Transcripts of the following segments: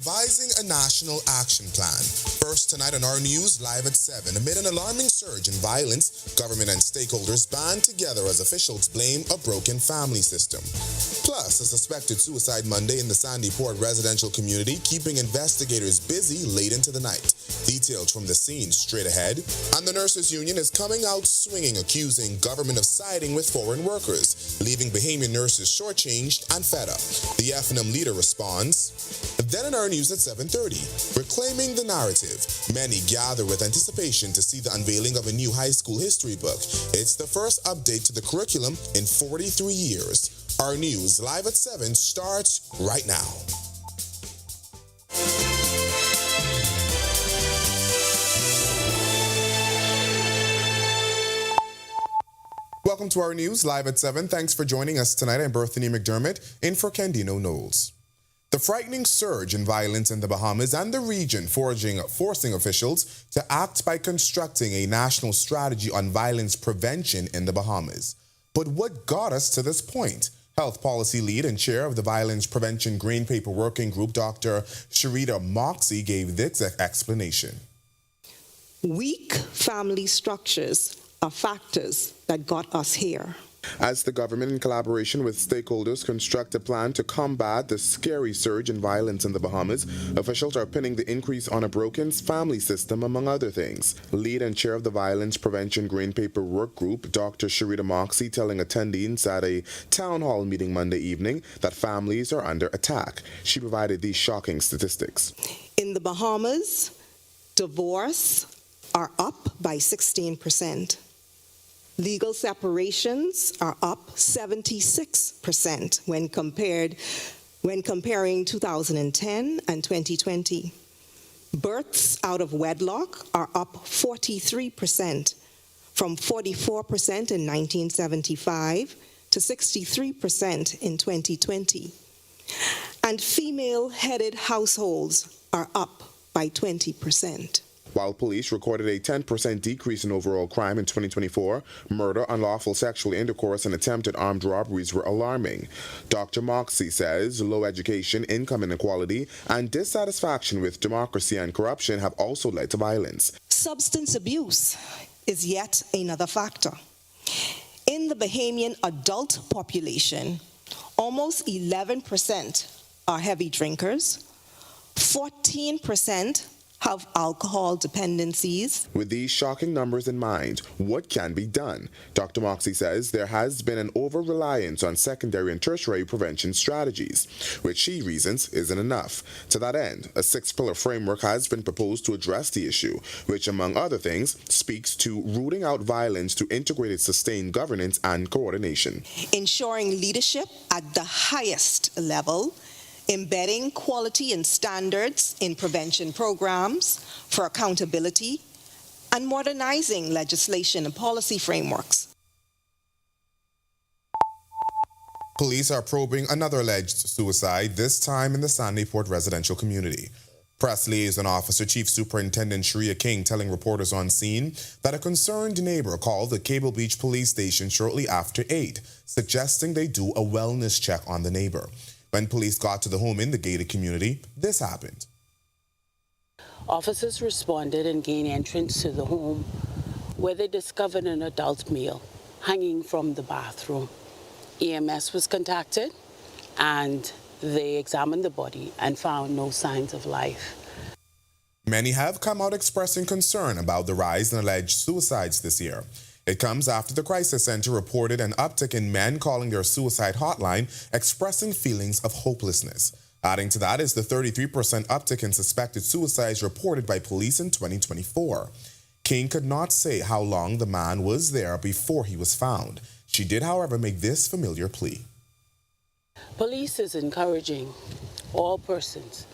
devising a national action plan. First tonight on our news, live at 7. Amid an alarming surge in violence, government and stakeholders band together as officials blame a broken family system. Plus, a suspected suicide Monday in the Sandyport residential community, keeping investigators busy late into the night. Details from the scene straight ahead. And the nurses union is coming out swinging, accusing government of siding with foreign workers, leaving Bahamian nurses shortchanged and fed up. The F&M leader responds. Then in our news at 7:30, reclaiming the narrative. Many gather with anticipation to see the unveiling of a new high school history book. It's the first update to the curriculum in 43 years. Our news live at 7 starts right now. Welcome to our news live at 7. Thanks for joining us tonight. I'm Berthany McDermott, in for Candino Knowles. The frightening surge in violence in the Bahamas and the region forcing officials to act by constructing a national strategy on violence prevention in the Bahamas. But what got us to this point? Health Policy Lead and Chair of the Violence Prevention Green Paper Working Group, Dr. Sharita Moxie, gave this explanation. Weak family structures are factors that got us here. As the government, in collaboration with stakeholders, construct a plan to combat the scary surge in violence in the Bahamas, officials are pinning the increase on a broken family system, among other things. Lead and chair of the Violence Prevention Green Paper Work Group, Dr. Sharita Moxie, telling attendees at a town hall meeting Monday evening that families are under attack. She provided these shocking statistics. In the Bahamas, divorce are up by 16%. Legal separations are up 76% when comparing 2010 and 2020. Births out of wedlock are up 43%, from 44% in 1975 to 63% in 2020. And female-headed households are up by 20%. While police recorded a 10% decrease in overall crime in 2024, murder, unlawful sexual intercourse, and attempted armed robberies were alarming. Dr. Moxie says low education, income inequality, and dissatisfaction with democracy and corruption have also led to violence. Substance abuse is yet another factor. In the Bahamian adult population, almost 11% are heavy drinkers, 14% have alcohol dependencies. With these shocking numbers in mind, what can be done? Dr. Moxie says there has been an over-reliance on secondary and tertiary prevention strategies, which she reasons isn't enough. To that end, a 6-pillar framework has been proposed to address the issue, which, among other things, speaks to rooting out violence to integrated sustained governance and coordination. Ensuring leadership at the highest level, embedding quality and standards in prevention programs for accountability, and modernizing legislation and policy frameworks. Police are probing another alleged suicide, this time in the Sandyport residential community. Press liaison officer Chief Superintendent Sharia King telling reporters on scene that a concerned neighbor called the Cable Beach police station shortly after 8, suggesting they do a wellness check on the neighbor. When police got to the home in the gated community, this happened. Officers responded and gained entrance to the home, where they discovered an adult male hanging from the bathroom. EMS was contacted, and they examined the body and found no signs of life. Many have come out expressing concern about the rise in alleged suicides this year. It comes after the Crisis Center reported an uptick in men calling their suicide hotline, expressing feelings of hopelessness. Adding to that is the 33% uptick in suspected suicides reported by police in 2024. King could not say how long the man was there before he was found. She did, however, make this familiar plea. Police is encouraging all persons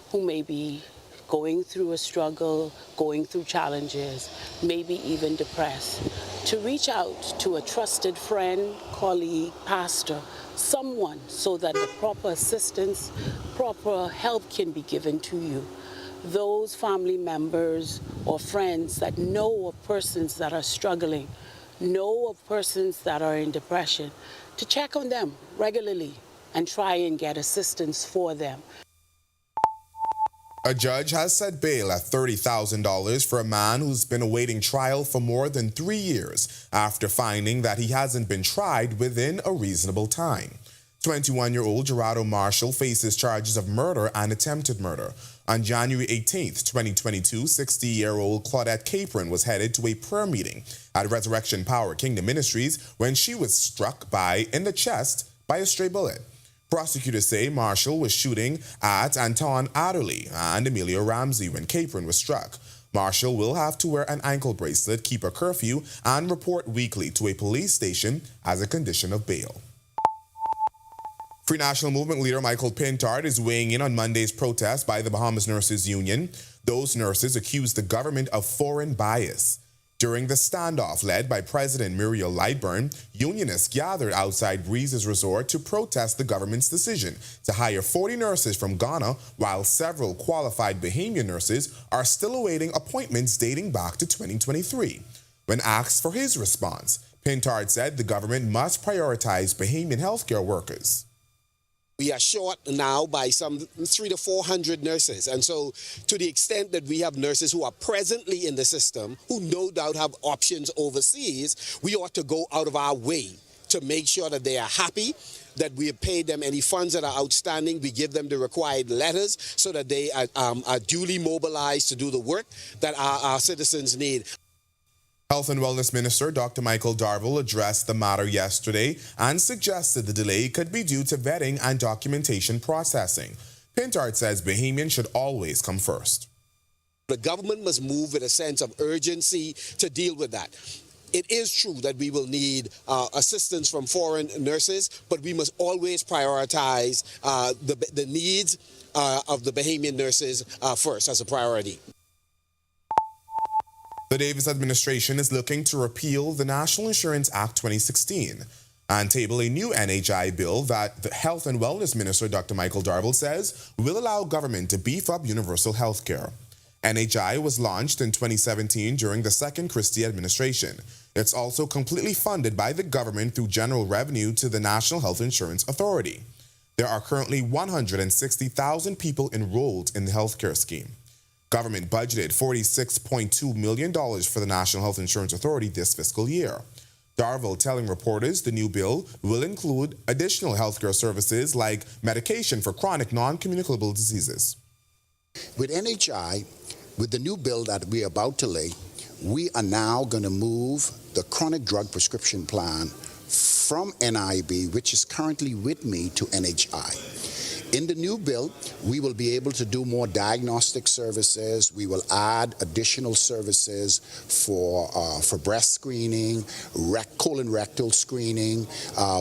who may be going through a struggle, going through challenges, maybe even depressed, to reach out to a trusted friend, colleague, pastor, someone, so that the proper assistance, proper help can be given to you. Those family members or friends that know of persons that are struggling, know of persons that are in depression, to check on them regularly and try and get assistance for them. A judge has set bail at $30,000 for a man who's been awaiting trial for more than 3 years after finding that he hasn't been tried within a reasonable time. 21-year-old Gerardo Marshall faces charges of murder and attempted murder. On January 18, 2022, 60-year-old Claudette Capron was headed to a prayer meeting at Resurrection Power Kingdom Ministries when she was struck in the chest by a stray bullet. Prosecutors say Marshall was shooting at Anton Adderley and Emilio Ramsey when Capron was struck. Marshall will have to wear an ankle bracelet, keep a curfew, and report weekly to a police station as a condition of bail. Free National Movement leader Michael Pintard is weighing in on Monday's protest by the Bahamas Nurses Union. Those nurses accused the government of foreign bias. During the standoff led by President Muriel Lightburn, unionists gathered outside Breeze's resort to protest the government's decision to hire 40 nurses from Ghana, while several qualified Bahamian nurses are still awaiting appointments dating back to 2023. When asked for his response, Pintard said the government must prioritize Bahamian healthcare workers. We are short now by some 300 to 400 nurses. And so to the extent that we have nurses who are presently in the system, who no doubt have options overseas, we ought to go out of our way to make sure that they are happy, that we have paid them any funds that are outstanding. We give them the required letters so that they are duly mobilized to do the work that our citizens need. Health and Wellness Minister Dr. Michael Darville addressed the matter yesterday and suggested the delay could be due to vetting and documentation processing. Pintard says Bahamian should always come first. The government must move with a sense of urgency to deal with that. It is true that we will need assistance from foreign nurses, but we must always prioritize the needs of the Bahamian nurses first as a priority. The Davis administration is looking to repeal the National Insurance Act 2016 and table a new NHI bill that the Health and Wellness Minister Dr. Michael Darville says will allow government to beef up universal health care. NHI was launched in 2017 during the second Christie administration. It's also completely funded by the government through general revenue to the National Health Insurance Authority. There are currently 160,000 people enrolled in the healthcare scheme. Government budgeted $46.2 million for the National Health Insurance Authority this fiscal year. Darville telling reporters the new bill will include additional healthcare services like medication for chronic non-communicable diseases. With NHI, with the new bill that we're about to lay, we are now going to move the chronic drug prescription plan from NIB, which is currently with me, to NHI. In the new bill, we will be able to do more diagnostic services. We will add additional services for breast screening, colon rectal screening.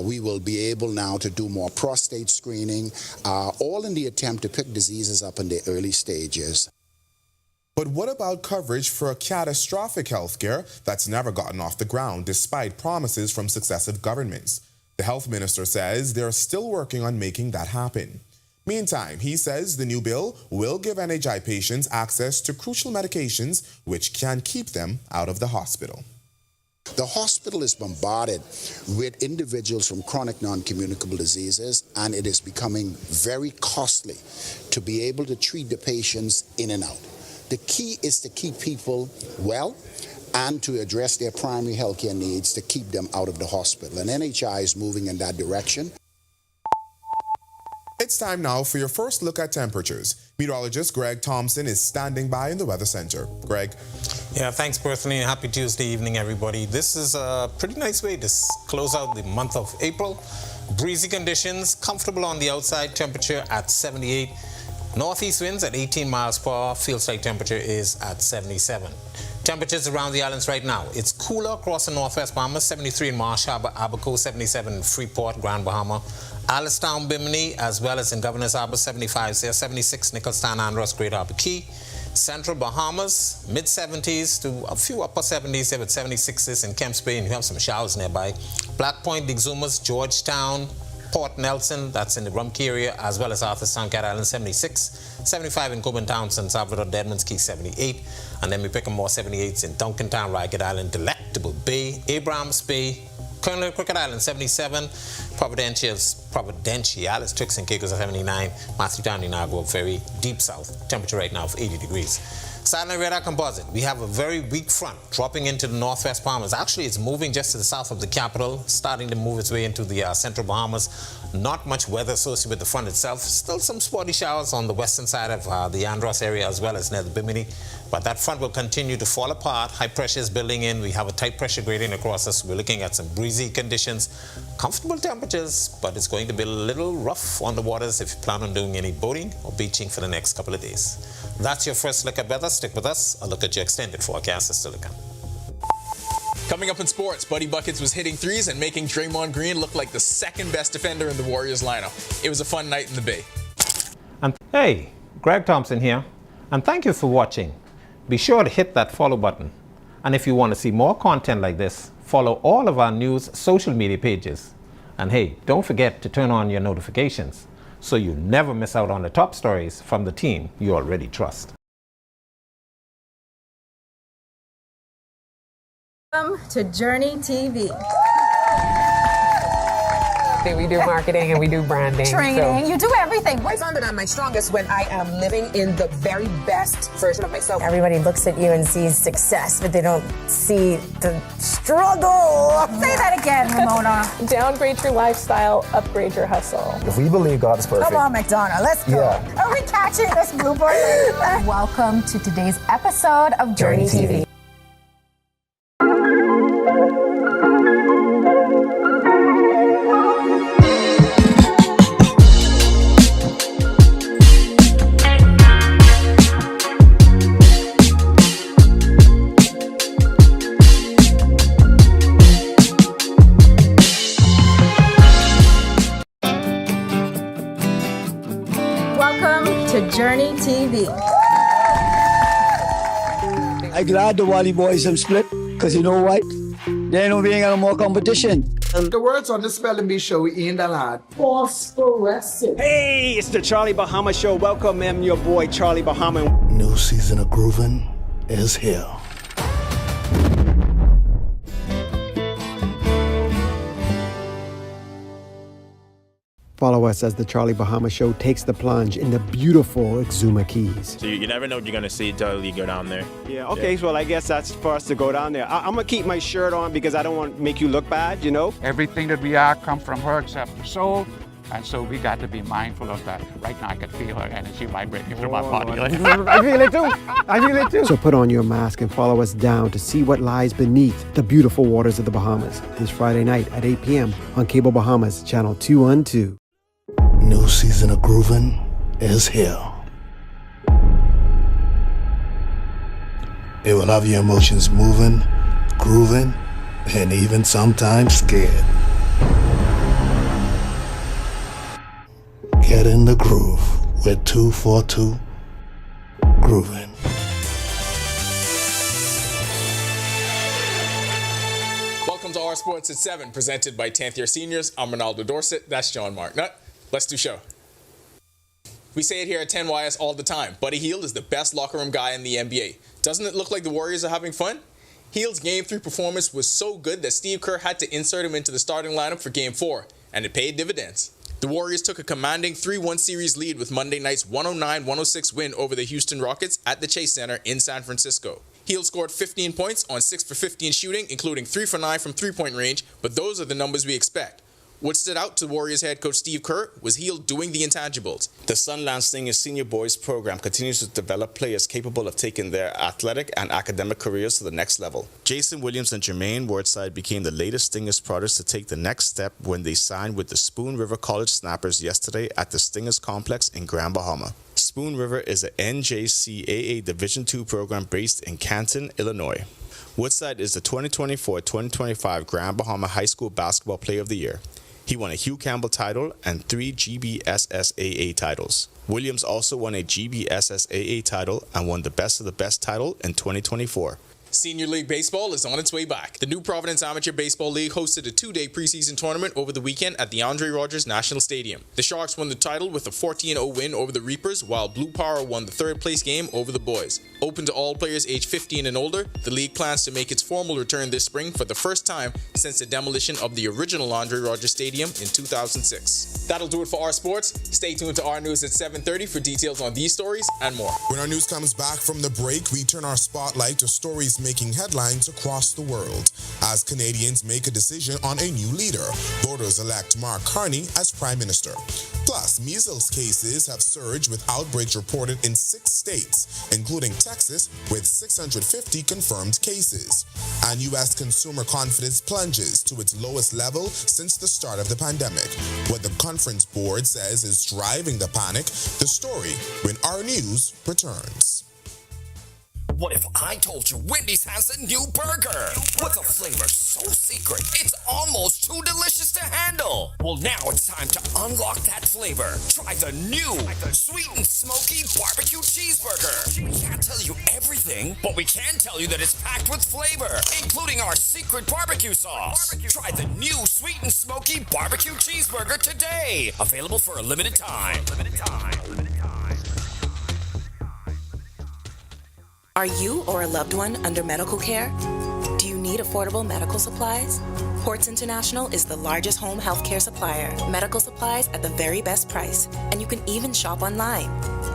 We will be able now to do more prostate screening, all in the attempt to pick diseases up in the early stages. But what about coverage for catastrophic health care that's never gotten off the ground despite promises from successive governments? The health minister says they're still working on making that happen. Meantime, he says the new bill will give NHI patients access to crucial medications which can keep them out of the hospital. The hospital is bombarded with individuals from chronic non-communicable diseases, and it is becoming very costly to be able to treat the patients in and out. The key is to keep people well and to address their primary health care needs to keep them out of the hospital. And NHI is moving in that direction. It's time now for your first look at temperatures. Meteorologist Greg Thompson is standing by in the Weather Center. Greg. Yeah, thanks, Berthany, and happy Tuesday evening, everybody. This is a pretty nice way to close out the month of April. Breezy conditions, comfortable on the outside, temperature at 78. Northeast winds at 18 miles per hour, feels like temperature is at 77. Temperatures around the islands right now. It's cooler across the northwest Bahamas, 73 in Marsh Harbor, Abaco, 77 in Freeport, Grand Bahama, Alistown, Bimini, as well as in Governor's Harbor, 75 there, 76 Nicholstown, Andros, Great Harbor Key. Central Bahamas, mid-70s to a few upper 70s there with 76s in Kemps Bay, and you have some showers nearby. Black Point, Exumas, Georgetown, Port Nelson, that's in the Rumkey area, as well as Arthurstown, Cat Island, 76. 75 in Coburn Town, San Salvador, Deadman's Key, 78. And then we pick up more 78s in Duncantown, Ragged Island, Delectable Bay, Abrahams Bay, Colonel Cricket Island, 77. Providenciales, Turks and Caicos, 79. Matsutown, Inago, very deep south. Temperature right now of 80 degrees. Silent radar composite. We have a very weak front dropping into the northwest Bahamas. Actually, it's moving just to the south of the capital, starting to move its way into the central Bahamas. Not much weather associated with the front itself. Still some spotty showers on the western side of the Andros area as well as near the Bimini. But that front will continue to fall apart. High pressure is building in. We have a tight pressure gradient across us. We're looking at some breezy conditions, comfortable temperatures, but it's going to be a little rough on the waters if you plan on doing any boating or beaching for the next couple of days. That's your first look at weather. Stick with us. A look at your extended forecast is still to come. Coming up in sports, Buddy Buckets was hitting threes and making Draymond Green look like the second best defender in the Warriors lineup. It was a fun night in the Bay. And hey, Greg Thompson here, and thank you for watching. Be sure to hit that follow button. And if you want to see more content like this, follow all of our news social media pages. And hey, don't forget to turn on your notifications so you never miss out on the top stories from the team you already trust. Welcome to Journey TV. We do marketing and we do branding. Training, you do everything. I found that I'm my strongest when I am living in the very best version of myself. Everybody looks at you and sees success, but they don't see the struggle. Say that again, Ramona. Downgrade your lifestyle, upgrade your hustle. If we believe God is perfect. Come on, McDonough, let's go. Yeah. Are we catching this blooper? Welcome to today's episode of Journey TV. Journey TV. I'm glad the Wally boys have split, because you know what? There ain't being no more competition. The words on the Spelling Bee show in the lad. Phosphorescent. Hey, it's the Charlie Bahama Show. Welcome, I'm your boy, Charlie Bahama. New season of grooving is here. Follow us as the Charlie Bahama Show takes the plunge in the beautiful Exuma Keys. So you never know what you're going to see until you go down there. Yeah, okay, so I guess that's for us to go down there. I'm going to keep my shirt on because I don't want to make you look bad, you know? Everything that we are comes from her except the soul. And so we got to be mindful of that. Right now I can feel her energy vibrating through my body. I feel it too. I feel it too. So put on your mask and follow us down to see what lies beneath the beautiful waters of the Bahamas this Friday night at 8 p.m. on Cable Bahamas, Channel 212. New season of grooving is here. It will have your emotions moving, grooving, and even sometimes scared. Get in the groove with 242 Grooving. Welcome to Our Sports at 7, presented by 10th Year Seniors. I'm Ronaldo Dorset. That's John Marknut. Let's do show. We say it here at 10YS all the time. Buddy Hield is the best locker room guy in the NBA. Doesn't it look like the Warriors are having fun? Hield's Game 3 performance was so good that Steve Kerr had to insert him into the starting lineup for Game 4, and it paid dividends. The Warriors took a commanding 3-1 series lead with Monday night's 109-106 win over the Houston Rockets at the Chase Center in San Francisco. Hield scored 15 points on 6 for 15 shooting, including 3 for 9 from three-point range, but those are the numbers we expect. What stood out to Warriors head coach Steve Kerr was Hield doing the intangibles. The Sunland Stingers Senior Boys program continues to develop players capable of taking their athletic and academic careers to the next level. Jason Williams and Jermaine Woodside became the latest Stingers products to take the next step when they signed with the Spoon River College Snappers yesterday at the Stingers Complex in Grand Bahama. Spoon River is an NJCAA Division II program based in Canton, Illinois. Woodside is the 2024-2025 Grand Bahama High School Basketball Player of the Year. He won a Hugh Campbell title and 3 GBSSAA titles. Williams also won a GBSSAA title and won the Best of the Best title in 2024. Senior League Baseball is on its way back. The New Providence Amateur Baseball League hosted a 2-day preseason tournament over the weekend at the Andre Rogers National Stadium. The Sharks won the title with a 14-0 win over the Reapers, while Blue Power won the third-place game over the Boys. Open to all players aged 15 and older, the league plans to make its formal return this spring for the first time since the demolition of the original Andre Rogers Stadium in 2006. That'll do it for our sports. Stay tuned to our news at 7:30 for details on these stories and more. When our news comes back from the break, we turn our spotlight to stories making headlines across the world. As Canadians make a decision on a new leader, voters elect Mark Carney as Prime Minister. Plus, measles cases have surged with outbreaks reported in 6 states, including Texas, with 650 confirmed cases. And U.S. consumer confidence plunges to its lowest level since the start of the pandemic. What the conference board says is driving the panic. The story when our news returns. What if I told you Wendy's has a new burger? With a flavor so secret, it's almost too delicious to handle. Well, now it's time to unlock that flavor. Try the new sweet and smoky barbecue cheeseburger. We can't tell you everything, but we can tell you that it's packed with flavor, including our secret barbecue sauce. Try the new sweet and smoky barbecue cheeseburger today. Available for a limited time. Are you or a loved one under medical care? Do you need affordable medical supplies? Ports International is the largest home healthcare supplier. Medical supplies at the very best price, and you can even shop online.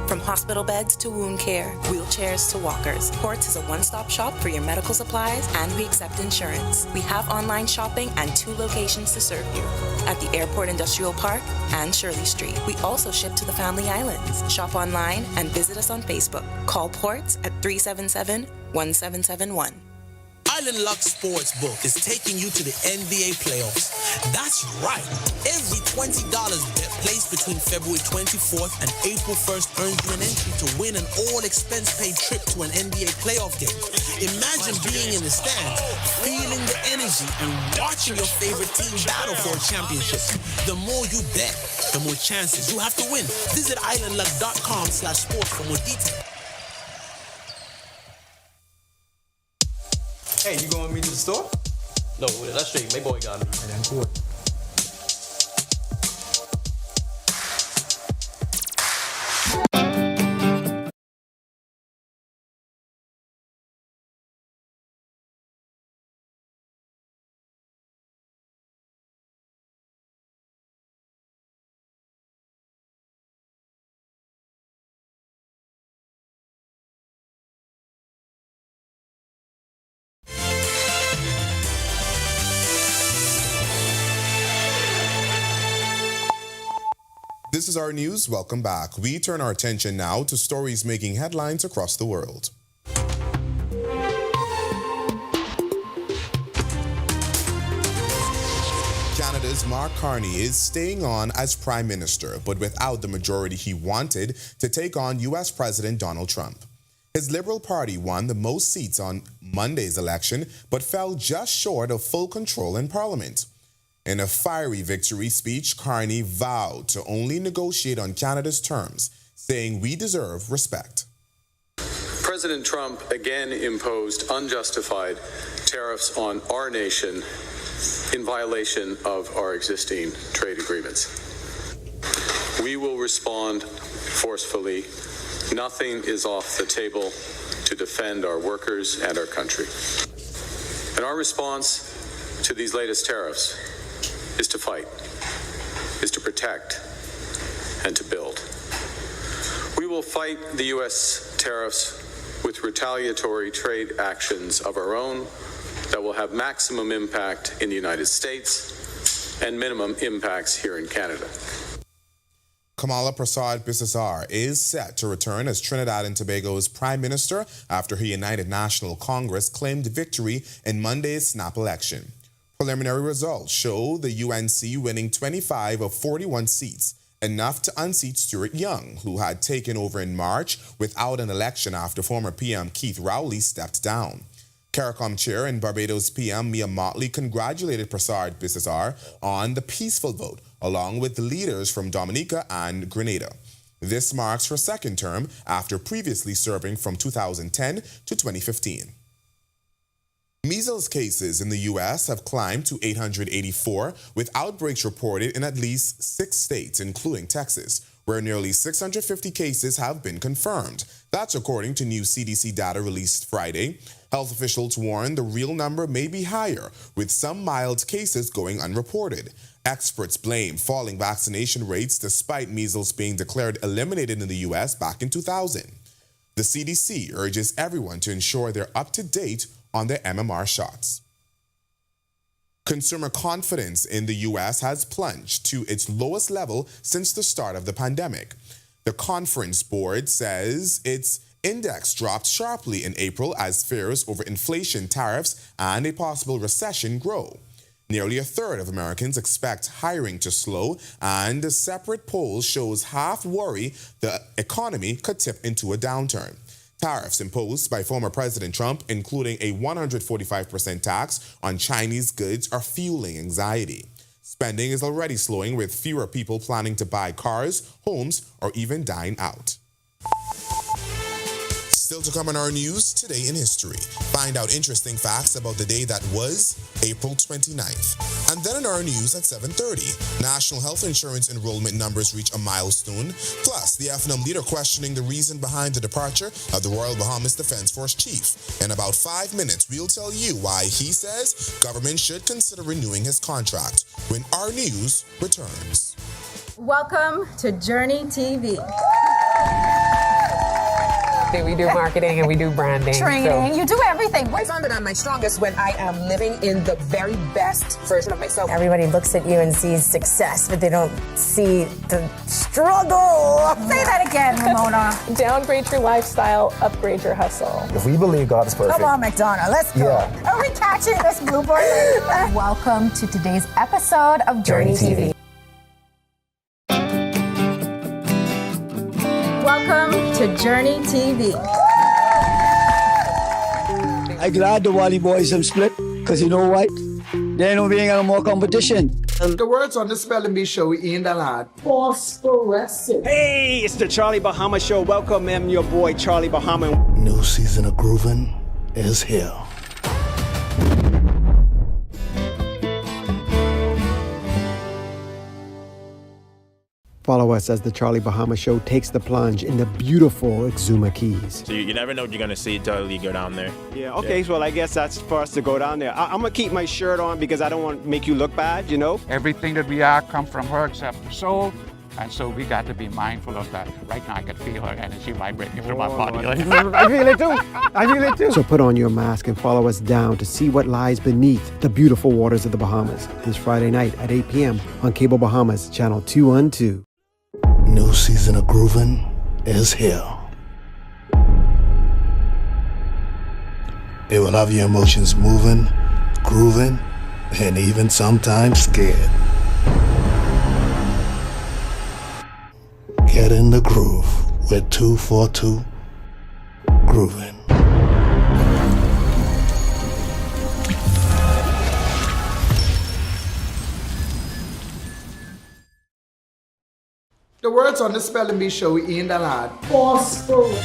From hospital beds to wound care, wheelchairs to walkers, Ports is a one-stop shop for your medical supplies, and we accept insurance. We have online shopping and 2 locations to serve you, at the Airport Industrial Park and Shirley Street. We also ship to the Family Islands. Shop online and visit us on Facebook. Call Ports at 377-1771. Island Luck Sportsbook is taking you to the NBA playoffs. That's right. Every $20 bet placed between February 24th and April 1st earns you an entry to win an all-expense-paid trip to an NBA playoff game. Imagine being in the stands, feeling the energy, and watching your favorite team battle for a championship. The more you bet, the more chances you have to win. Visit islandluck.com/sports for more details. Hey, you going with me to the store? No, that's straight. My boy got me. And then cool. This is our news. Welcome back. We turn our attention now to stories making headlines across the world. Canada's Mark Carney is staying on as Prime Minister, but without the majority he wanted to take on U.S. President Donald Trump. His Liberal Party won the most seats on Monday's election, but fell just short of full control in Parliament. In a fiery victory speech, Carney vowed to only negotiate on Canada's terms, saying we deserve respect. President Trump again imposed unjustified tariffs on our nation in violation of our existing trade agreements. We will respond forcefully. Nothing is off the table to defend our workers and our country. And our response to these latest tariffs is to fight, is to protect, and to build. We will fight the U.S. tariffs with retaliatory trade actions of our own that will have maximum impact in the United States and minimum impacts here in Canada. Kamala Prasad-Bissessar is set to return as Trinidad and Tobago's Prime Minister after her United National Congress claimed victory in Monday's snap election. Preliminary results show the UNC winning 25 of 41 seats, enough to unseat Stuart Young, who had taken over in March without an election after former PM Keith Rowley stepped down. CARICOM Chair and Barbados PM Mia Motley congratulated Prasad-Bissessar on the peaceful vote, along with the leaders from Dominica and Grenada. This marks her second term after previously serving from 2010 to 2015. Measles cases in the U.S. have climbed to 884, with outbreaks reported in at least 6 states, including Texas, where nearly 650 cases have been confirmed. That's according to new CDC data released Friday. Health officials warn the real number may be higher, with some mild cases going unreported. Experts blame falling vaccination rates despite measles being declared eliminated in the U.S. back in 2000. The CDC urges everyone to ensure they're up to date on their MMR shots. Consumer confidence in the U.S. has plunged to its lowest level since the start of the pandemic. The Conference Board says its index dropped sharply in April as fears over inflation, tariffs, and a possible recession grow. Nearly a third of Americans expect hiring to slow, and a separate poll shows half worry the economy could tip into a downturn. Tariffs imposed by former President Trump, including a 145% tax on Chinese goods, are fueling anxiety. Spending is already slowing, with fewer people planning to buy cars, homes, or even dine out. Still to come in our news, Today in History. Find out interesting facts about the day that was April 29th. And then in our news at 7:30, National Health Insurance enrollment numbers reach a milestone, plus the FNM leader questioning the reason behind the departure of the Royal Bahamas Defense Force chief. In about 5 minutes, we'll tell you why he says government should consider renewing his contract when our news returns. Welcome to Journey TV. We do marketing and we do branding. Training, you do everything. I found that I'm my strongest when I am living in the very best version of myself. Everybody looks at you and sees success, but they don't see the struggle. Say that again, Ramona. Downgrade your lifestyle, upgrade your hustle. If we believe God is perfect. Come on, McDonough, let's go. Yeah. Are we catching this bluebird? Welcome to today's episode of Journey TV. Welcome to Journey TV. I'm glad the Wally boys have split, because you know what? There ain't no being any more competition. The words on the Spelling Bee show in the lad. Phosphorescent. Hey, it's the Charlie Bahama Show. Welcome, I'm your boy, Charlie Bahama. New season of grooving is here. Follow us as the Charlie Bahama Show takes the plunge in the beautiful Exuma Keys. So you never know what you're going to see until you go down there. Yeah, okay, well, I guess that's for us to go down there. I'm going to keep my shirt on because I don't want to make you look bad, you know? Everything that we are comes from her except the soul. And so we got to be mindful of that. Right now I can feel her energy vibrating through my body. I feel it too. I feel it too. So put on your mask and follow us down to see what lies beneath the beautiful waters of the Bahamas this Friday night at 8 p.m. on Cable Bahamas, Channel 212. New season of grooving is here. It will have your emotions moving, grooving, and even sometimes scared. Get in the groove with 242 Grooving. The words on the Spelling Bee show in the lad. Phosphorus.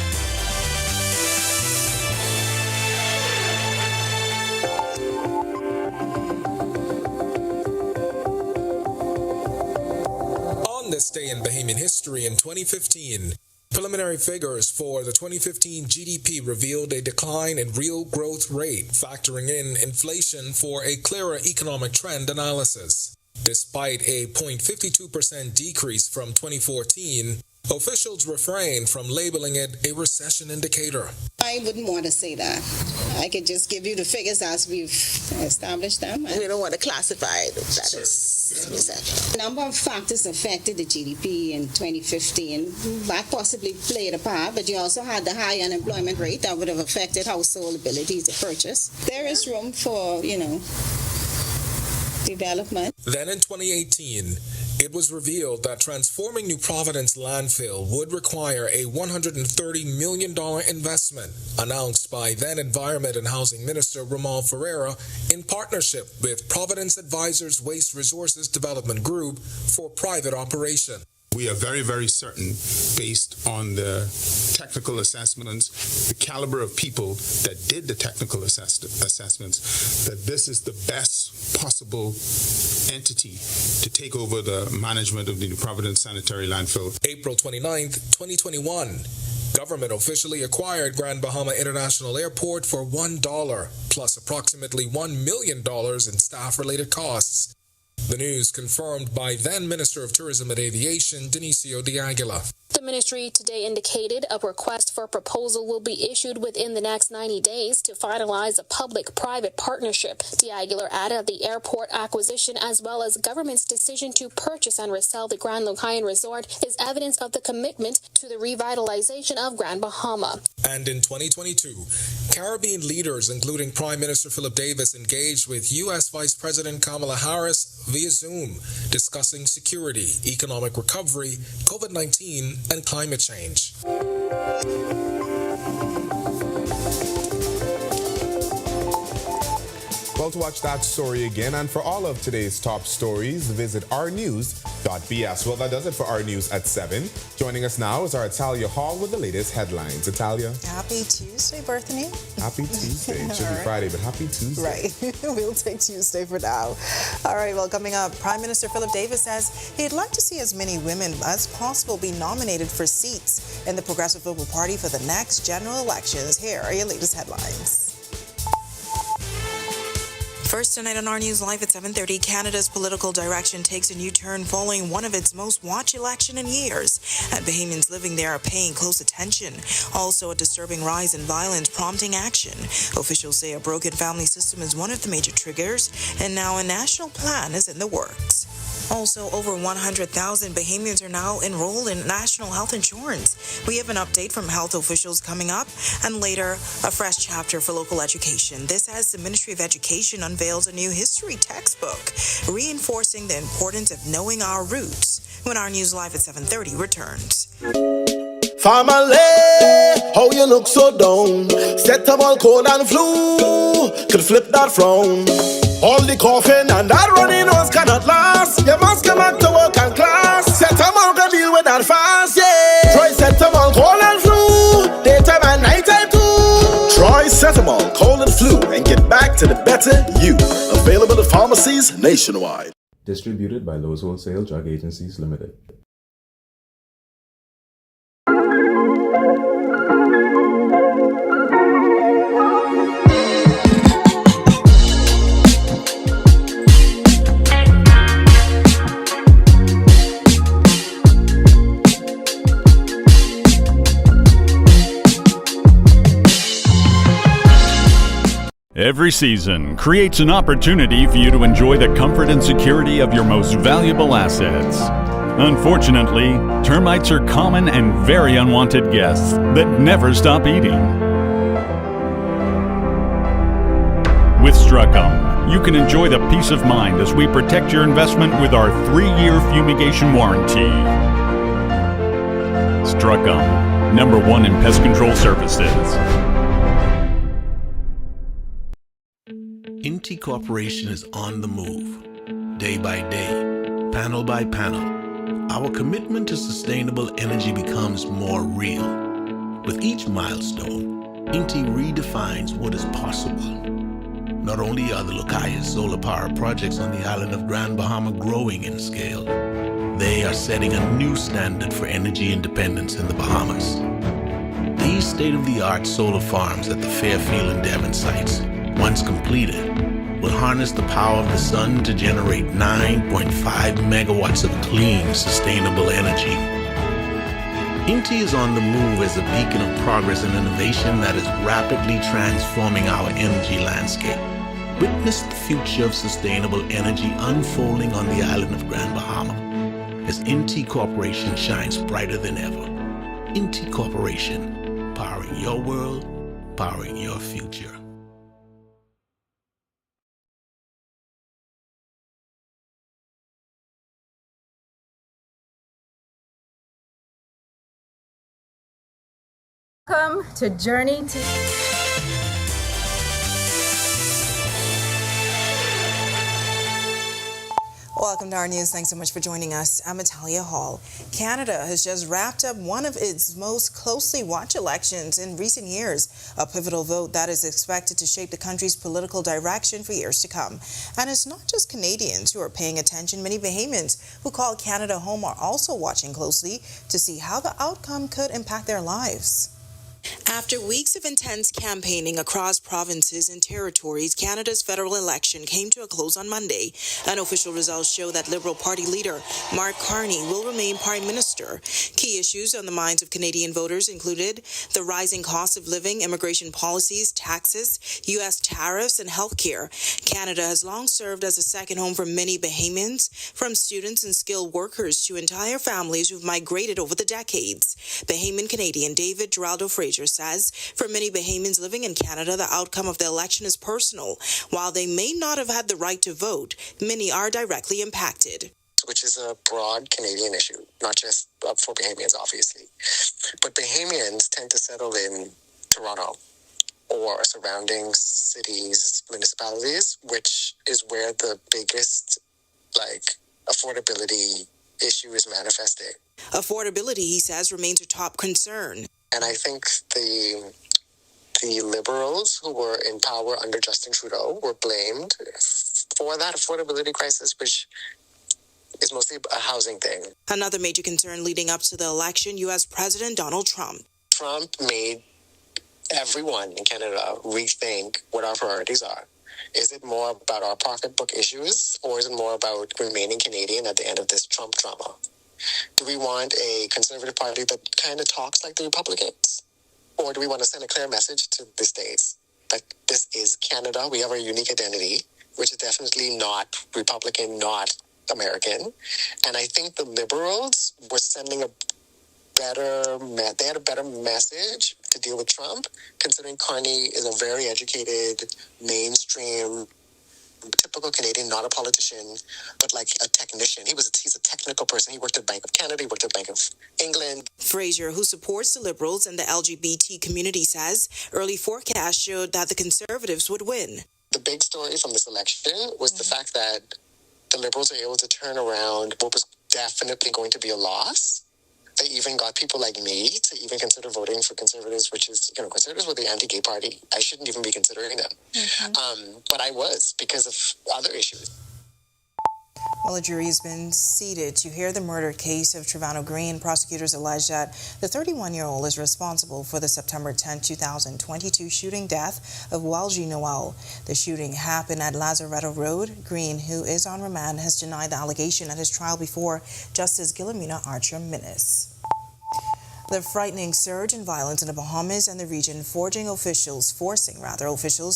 On this day in Bahamian history in 2015, preliminary figures for the 2015 GDP revealed a decline in real growth rate, factoring in inflation for a clearer economic trend analysis. Despite a 0.52% decrease from 2014, officials refrained from labeling it a recession indicator. I wouldn't want to say that. I could just give you the figures as we've established them. We don't want to classify it. That is recession. A number of factors affected the GDP in 2015. That possibly played a part, but you also had the high unemployment rate that would have affected household ability to purchase. There is room for, development. Then in 2018, it was revealed that transforming New Providence landfill would require a $130 million investment, announced by then Environment and Housing Minister Ramal Ferreira in partnership with Providence Advisors Waste Resources Development Group for private operation. We are very, very certain, based on the technical assessments, the caliber of people that did the technical assessments, that this is the best possible entity to take over the management of the New Providence Sanitary Landfill. April 29th, 2021. Government officially acquired Grand Bahama International Airport for $1, plus approximately $1 million in staff-related costs. The news confirmed by then Minister of Tourism and Aviation, Dionisio de Aguila. The ministry today indicated a request for proposal will be issued within the next 90 days to finalize a public-private partnership. De Aguilar added the airport acquisition as well as government's decision to purchase and resell the Grand Lucayan Resort is evidence of the commitment to the revitalization of Grand Bahama. And in 2022, Caribbean leaders, including Prime Minister Philip Davis, engaged with U.S. Vice President Kamala Harris via Zoom, discussing security, economic recovery, COVID-19, and climate change. Well, to watch that story again and for all of today's top stories, visit rnews.bs. Well, that does it for our news at 7. Joining us now is our Italia Hall with the latest headlines. Italia. Happy Tuesday, Berthany. Happy Tuesday. It should be Friday, but happy Tuesday. Right. We'll take Tuesday for now. All right, well, coming up, Prime Minister Philip Davis says he'd like to see as many women as possible be nominated for seats in the Progressive Liberal Party for the next general elections. Here are your latest headlines. First tonight on our News Live at 7:30, Canada's political direction takes a new turn following one of its most watched election in years. And Bahamians living there are paying close attention. Also, a disturbing rise in violence prompting action. Officials say a broken family system is one of the major triggers, and now a national plan is in the works. Also, over 100,000 Bahamians are now enrolled in national health insurance. We have an update from health officials coming up, and later, a fresh chapter for local education. This as the Ministry of Education unveils a new history textbook, reinforcing the importance of knowing our roots. When our News Live at 7:30 returns. Family, how you look so down? Set up all cold and flu, could flip that frown. All the coughing and that runny nose cannot last. You must come back to work and class. Set them all to deal with that fast, yeah. Try set them all cold and flu, daytime and nighttime too. Try Setamol, cold and flu, and get back to the better you. Available at pharmacies nationwide. Distributed by Lowe's Wholesale Drug Agencies Limited. Every season creates an opportunity for you to enjoy the comfort and security of your most valuable assets. Unfortunately, termites are common and very unwanted guests that never stop eating. With Strucum, you can enjoy the peace of mind as we protect your investment with our 3-year fumigation warranty. Strucum, #1 in pest control services. Inti Corporation is on the move, day by day, panel by panel. Our commitment to sustainable energy becomes more real. With each milestone, Inti redefines what is possible. Not only are the Lucaya solar power projects on the island of Grand Bahama growing in scale, they are setting a new standard for energy independence in the Bahamas. These state-of-the-art solar farms at the Fairfield and Devon sites, once completed, will harness the power of the sun to generate 9.5 megawatts of clean, sustainable energy. Inti is on the move as a beacon of progress and innovation that is rapidly transforming our energy landscape. Witness the future of sustainable energy unfolding on the island of Grand Bahama as Inti Corporation shines brighter than ever. Inti Corporation, powering your world, powering your future. Welcome to Journey to... Welcome to our news. Thanks so much for joining us. I'm Natalia Hall. Canada has just wrapped up one of its most closely watched elections in recent years, a pivotal vote that is expected to shape the country's political direction for years to come. And it's not just Canadians who are paying attention. Many Bahamians who call Canada home are also watching closely to see how the outcome could impact their lives. After weeks of intense campaigning across provinces and territories, Canada's federal election came to a close on Monday. And official results show that Liberal Party leader Mark Carney will remain Prime Minister. Key issues on the minds of Canadian voters included the rising cost of living, immigration policies, taxes, U.S. tariffs, and health care. Canada has long served as a second home for many Bahamians, from students and skilled workers to entire families who've migrated over the decades. Bahamian Canadian David Geraldo Fraser says for many Bahamians living in Canada, the outcome of the election is personal. While they may not have had the right to vote, many are directly impacted. Which is a broad Canadian issue, not just for Bahamians, obviously. But Bahamians tend to settle in Toronto or surrounding cities, municipalities, which is where the biggest, affordability issue is manifesting. Affordability, he says, remains a top concern. And I think the Liberals who were in power under Justin Trudeau were blamed for that affordability crisis, which is mostly a housing thing. Another major concern leading up to the election, U.S. President Donald Trump. Trump made everyone in Canada rethink what our priorities are. Is it more about our pocketbook issues, or is it more about remaining Canadian at the end of this Trump drama? Do we want a Conservative Party that kind of talks like the Republicans? Or do we want to send a clear message to the states that this is Canada, we have a unique identity, which is definitely not Republican, not American. And I think the Liberals were sending they had a better message to deal with Trump, considering Carney is a very educated, mainstream, typical Canadian, not a politician, but like a technician. He's a technical person. He worked at Bank of Canada, he worked at Bank of England. Fraser, who supports the Liberals and the LGBT community, says early forecasts showed that the Conservatives would win. The big story from this election was the fact that the Liberals were able to turn around what was definitely going to be a loss. They even got people like me to even consider voting for Conservatives, which is, Conservatives were the anti-gay party. I shouldn't even be considering them. But I was, because of other issues. Well, a jury has been seated to hear the murder case of Trevano Green. Prosecutors allege that the 31-year-old is responsible for the September 10, 2022 shooting death of Walji Noel. The shooting happened at Lazaretto Road. Green, who is on remand, has denied the allegation at his trial before Justice Guillermina Archer-Minnis. The frightening surge in violence in the Bahamas and the region forcing officials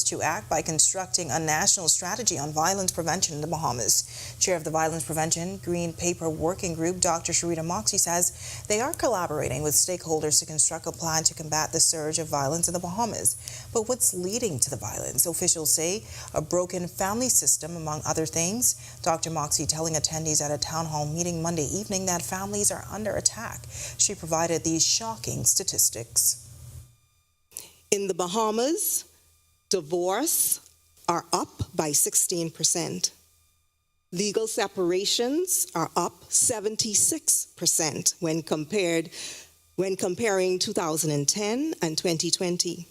to act by constructing a national strategy on violence prevention in the Bahamas. Chair of the Violence Prevention Green Paper Working Group, Dr. Sharita Moxie, says they are collaborating with stakeholders to construct a plan to combat the surge of violence in the Bahamas. But what's leading to the violence? Officials say a broken family system, among other things. Dr. Moxie telling attendees at a town hall meeting Monday evening that families are under attack. She provided these shocking statistics. In the Bahamas, divorce are up by 16%. Legal separations are up 76% when comparing 2010 and 2020.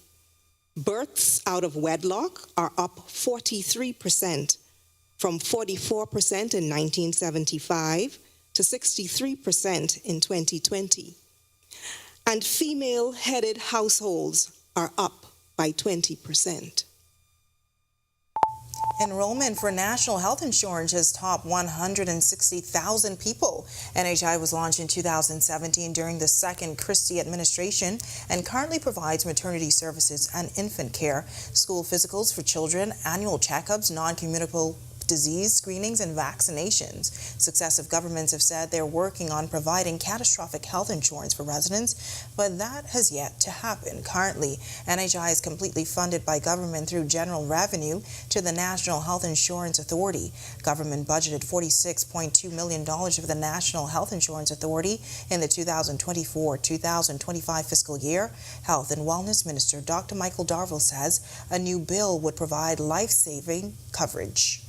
Births out of wedlock are up 43%, from 44% in 1975 to 63% in 2020. And female-headed households are up by 20%. Enrollment for national health insurance has topped 160,000 people. NHI was launched in 2017 during the second Christie administration and currently provides maternity services and infant care, school physicals for children, annual checkups, non-communicable disease screenings, and vaccinations. Successive governments have said they're working on providing catastrophic health insurance for residents, but that has yet to happen. Currently, NHI is completely funded by government through general revenue to the National Health Insurance Authority. Government budgeted $46.2 million for the National Health Insurance Authority in the 2024-2025 fiscal year. Health and Wellness Minister Dr. Michael Darville says a new bill would provide life-saving coverage.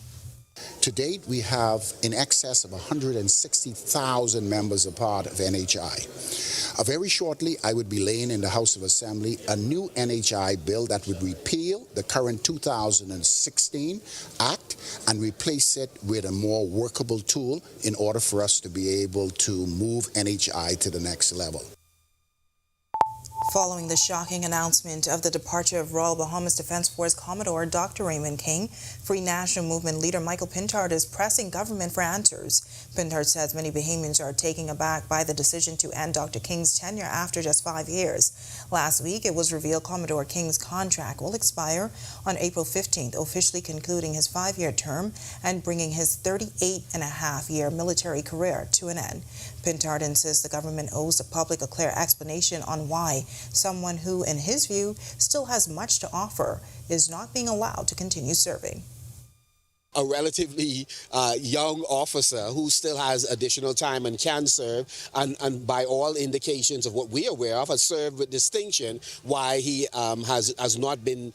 To date, we have in excess of 160,000 members a part of NHI. Very shortly, I would be laying in the House of Assembly a new NHI bill that would repeal the current 2016 Act and replace it with a more workable tool in order for us to be able to move NHI to the next level. Following the shocking announcement of the departure of Royal Bahamas Defense Force Commodore Dr. Raymond King, Free National Movement leader Michael Pintard is pressing government for answers. Pintard says many Bahamians are taken aback by the decision to end Dr. King's tenure after just 5 years. Last week, it was revealed Commodore King's contract will expire on April 15th, officially concluding his 5-year term and bringing his 38-and-a-half-year military career to an end. Pintard insists the government owes the public a clear explanation on why someone who, in his view, still has much to offer is not being allowed to continue serving. A relatively young officer who still has additional time and can serve, and by all indications of what we're aware of, has served with distinction, why he has not been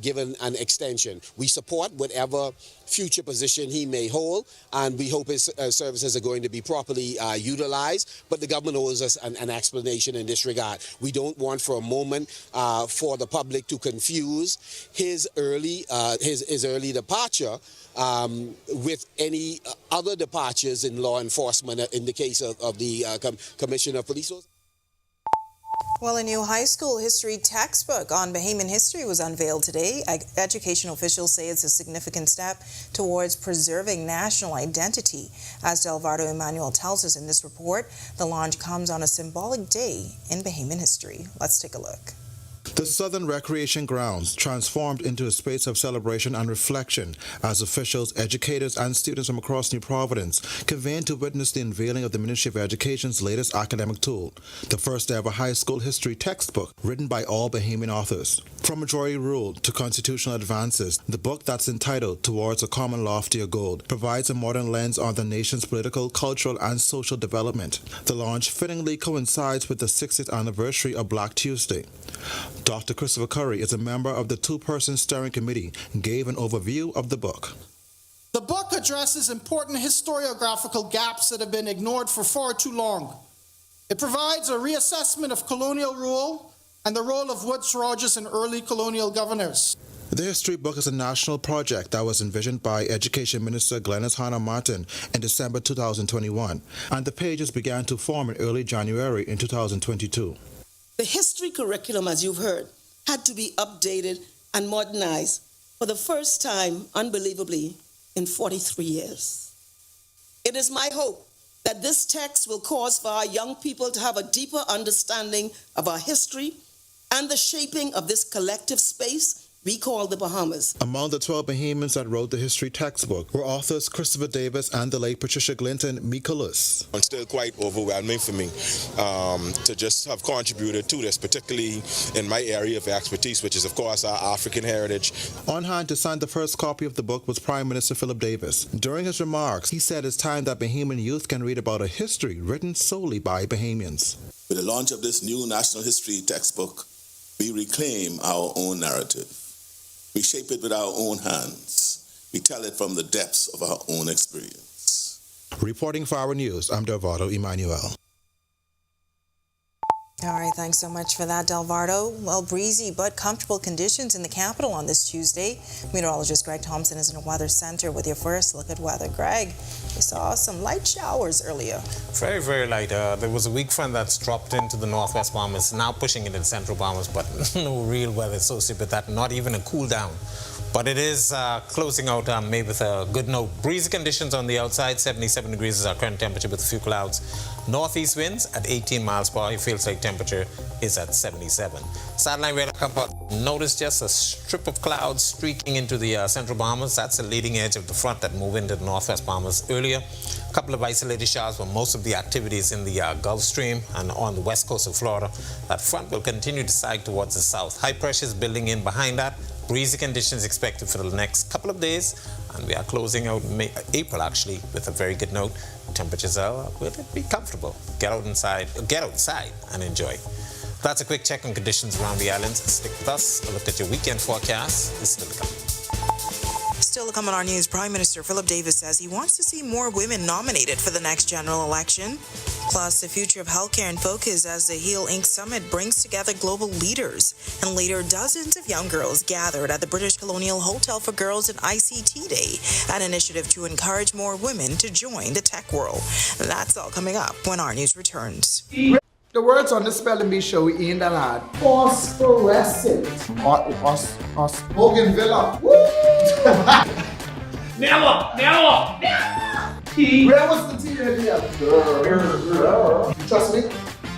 given an extension. We support whatever future position he may hold, and we hope his services are going to be properly utilized, but the government owes us an explanation in this regard. We don't want for a moment for the public to confuse his early departure with any other departures in law enforcement in the case of the Commissioner of Police. Well, a new high school history textbook on Bahamian history was unveiled today. Education officials say it's a significant step towards preserving national identity. As Delvardo Emmanuel tells us in this report, the launch comes on a symbolic day in Bahamian history. Let's take a look. The Southern Recreation Grounds transformed into a space of celebration and reflection as officials, educators, and students from across New Providence convened to witness the unveiling of the Ministry of Education's latest academic tool, the first ever high school history textbook written by all Bahamian authors. From majority rule to constitutional advances, the book that's entitled Towards a Common Loftier Goal provides a modern lens on the nation's political, cultural, and social development. The launch fittingly coincides with the 60th anniversary of Black Tuesday. Dr. Christopher Curry is a member of the two-person steering committee and gave an overview of the book. The book addresses important historiographical gaps that have been ignored for far too long. It provides a reassessment of colonial rule and the role of Woodes Rogers and early colonial governors. The history book is a national project that was envisioned by Education Minister Glenys Hanna Martin in December 2021, and the pages began to form in early January in 2022. The history curriculum, as you've heard, had to be updated and modernized for the first time, unbelievably, in 43 years. It is my hope that this text will cause for our young people to have a deeper understanding of our history and the shaping of this collective space we call the Bahamas. Among the 12 Bahamians that wrote the history textbook were authors Christopher Davis and the late Patricia Glinton Mikolas. It's still quite overwhelming for me to just have contributed to this, particularly in my area of expertise, which is, of course, our African heritage. On hand to sign the first copy of the book was Prime Minister Philip Davis. During his remarks, he said it's time that Bahamian youth can read about a history written solely by Bahamians. With the launch of this new national history textbook, we reclaim our own narrative. We shape it with our own hands. We tell it from the depths of our own experience. Reporting for our news, I'm Delvardo Emmanuel. All right, thanks so much for that, Delvardo. Well, breezy but comfortable conditions in the capital on this Tuesday. Meteorologist Greg Thompson is in a weather center with your first look at weather. Greg, we saw some light showers earlier. Very, very light. There was a weak front that's dropped into the northwest Bahamas, now pushing into the central Bahamas, but no real weather associated with that, not even a cool down. But it is closing out maybe with a good note. Breezy conditions on the outside, 77 degrees is our current temperature with a few clouds. Northeast winds at 18 miles per hour. It feels like temperature is at 77. Satellite radar compound. Notice just a strip of clouds streaking into the central Bahamas. That's the leading edge of the front that moved into the northwest Bahamas earlier. A couple of isolated showers, but most of the activities in the Gulf Stream and on the west coast of Florida. That front will continue to sag towards the south. High pressure is building in behind that. Breezy conditions expected for the next couple of days, and we are closing out April actually with a very good note. Temperatures will be comfortable. Get outside and enjoy. That's a quick check on conditions around the islands. Stick with us. A look at your weekend forecast is still to come. Still to come on our news, Prime Minister Philip Davis says he wants to see more women nominated for the next general election. Plus, the future of healthcare in focus as the Heal Inc. Summit brings together global leaders. And later, dozens of young girls gathered at the British Colonial Hotel for Girls in ICT Day, an initiative to encourage more women to join the tech world. That's all coming up when our news returns. The words on the spelling bee show in the lad. Phosphorescent. Bougainvillea. Never. Where was the T earlier? Trust me?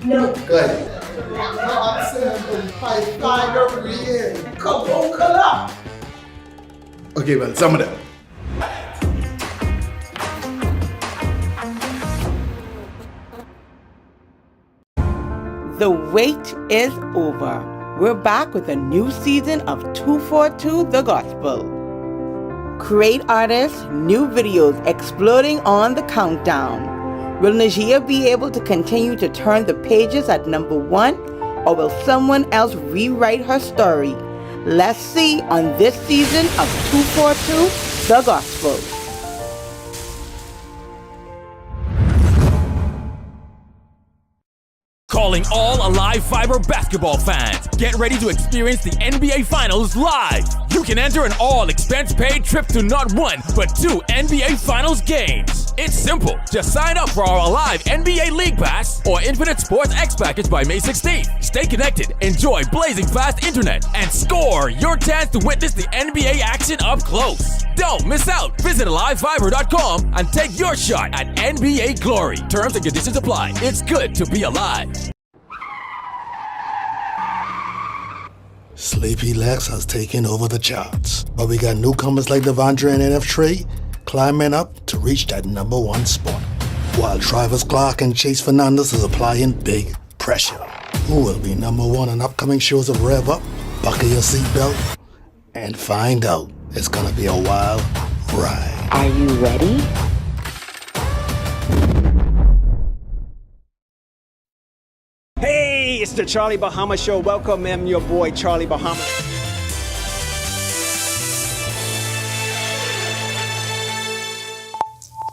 No. Good. No, I'm saying find over here. Color. Okay, well, some of them. The wait is over. We're back with a new season of 242 The Gospel. Great artists, new videos exploding on the countdown. Will Najee be able to continue to turn the pages at number 1, or will someone else rewrite her story? Let's see on this season of 242 The Gospel. Calling all Alive Fiber basketball fans. Get ready to experience the NBA Finals live. You can enter an all-expense-paid trip to not one, but 2 NBA Finals games. It's simple. Just sign up for our Alive NBA League Pass or Infinite Sports X package by May 16th. Stay connected, enjoy blazing fast internet, and score your chance to witness the NBA action up close. Don't miss out. Visit AliveFiber.com and take your shot at NBA glory. Terms and conditions apply. It's good to be alive. Sleepy Lex has taken over the charts, but we got newcomers like Devondre and NF Trey climbing up to reach that number 1 spot, while Travis Clark and Chase Fernandez is applying big pressure. Who will be number 1 on upcoming shows of Rev Up? Buckle your seatbelt and find out. It's gonna be a wild ride. Are you ready? Hey, it's the Charlie Bahama Show. Welcome, I'm your boy, Charlie Bahama.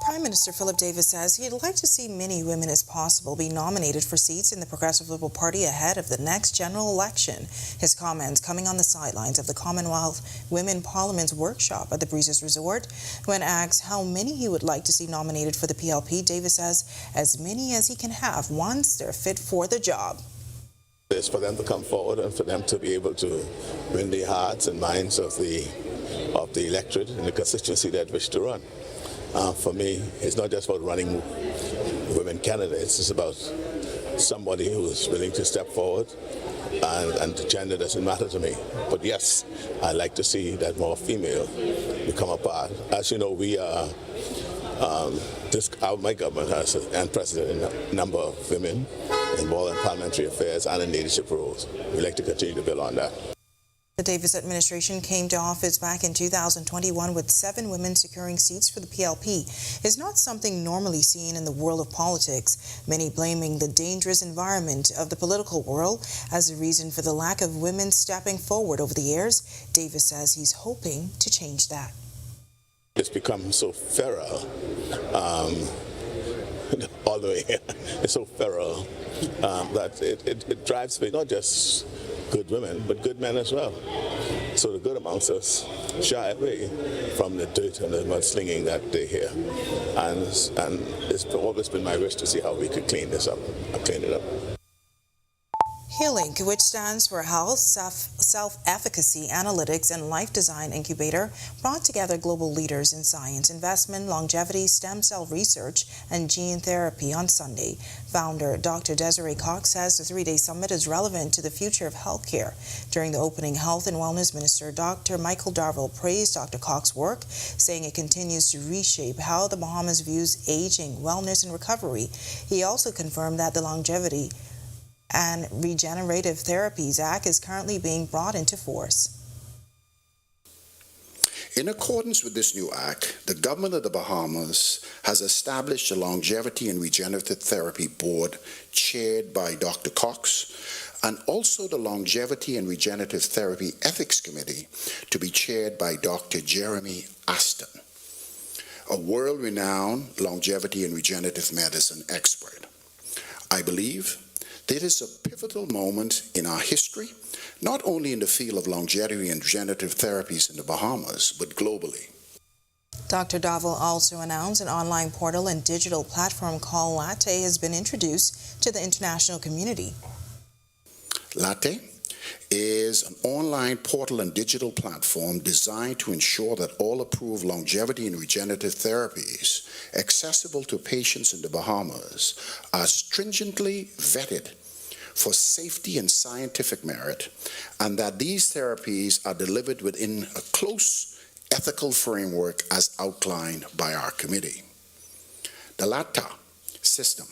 Prime Minister Philip Davis says he'd like to see many women as possible be nominated for seats in the Progressive Liberal Party ahead of the next general election. His comments coming on the sidelines of the Commonwealth Women Parliament's workshop at the Breezes Resort. When asked how many he would like to see nominated for the PLP, Davis says as many as he can have once they're fit for the job. It's for them to come forward and for them to be able to win the hearts and minds of the electorate in the constituency that wish to run. For me, it's not just about running women candidates. It's about somebody who is willing to step forward, and the gender doesn't matter to me. But yes, I like to see that more female become a part. As you know, we are. My government has an unprecedented number of women involved in parliamentary affairs and in leadership roles. We like to continue to build on that. The Davis administration came to office back in 2021 with 7 women securing seats for the PLP. It's not something normally seen in the world of politics, many blaming the dangerous environment of the political world as the reason for the lack of women stepping forward over the years. Davis says he's hoping to change that. It's become so feral, all the way here. It's so feral that it drives me, not just good women, but good men as well. So the good amongst us shy away from the dirt and the mudslinging that they hear. And it's always been my wish to see how we could clean this up and clean it up. HEALINC, which stands for Health, Self-Efficacy, Analytics, and Life Design Incubator, brought together global leaders in science, investment, longevity, stem cell research, and gene therapy on Sunday. Founder Dr. Desiree Cox says the 3-day summit is relevant to the future of healthcare. During the opening, Health and Wellness Minister Dr. Michael Darville praised Dr. Cox's work, saying it continues to reshape how the Bahamas views aging, wellness, and recovery. He also confirmed that the Longevity and Regenerative Therapies Act is currently being brought into force. In accordance with this new act, the government of the Bahamas has established a Longevity and Regenerative Therapy Board chaired by Dr. Cox, and also the Longevity and Regenerative Therapy Ethics Committee to be chaired by Dr. Jeremy Aston, a world-renowned longevity and regenerative medicine expert. I believe that is a pivotal moment in our history, not only in the field of longevity and regenerative therapies in the Bahamas, but globally. Dr. Davil also announced an online portal and digital platform called Latte has been introduced to the international community. Latte is an online portal and digital platform designed to ensure that all approved longevity and regenerative therapies accessible to patients in the Bahamas are stringently vetted for safety and scientific merit, and that these therapies are delivered within a close ethical framework as outlined by our committee. The LATA system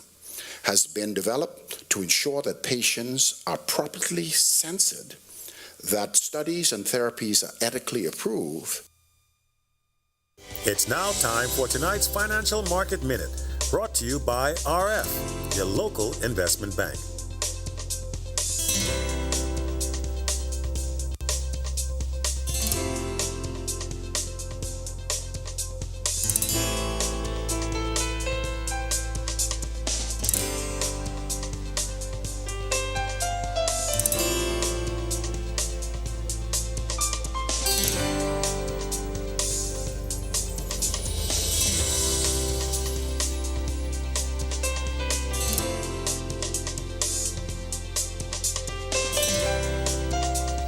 has been developed to ensure that patients are properly censored, that studies and therapies are ethically approved. It's now time for tonight's Financial Market Minute, brought to you by RF, your local investment bank.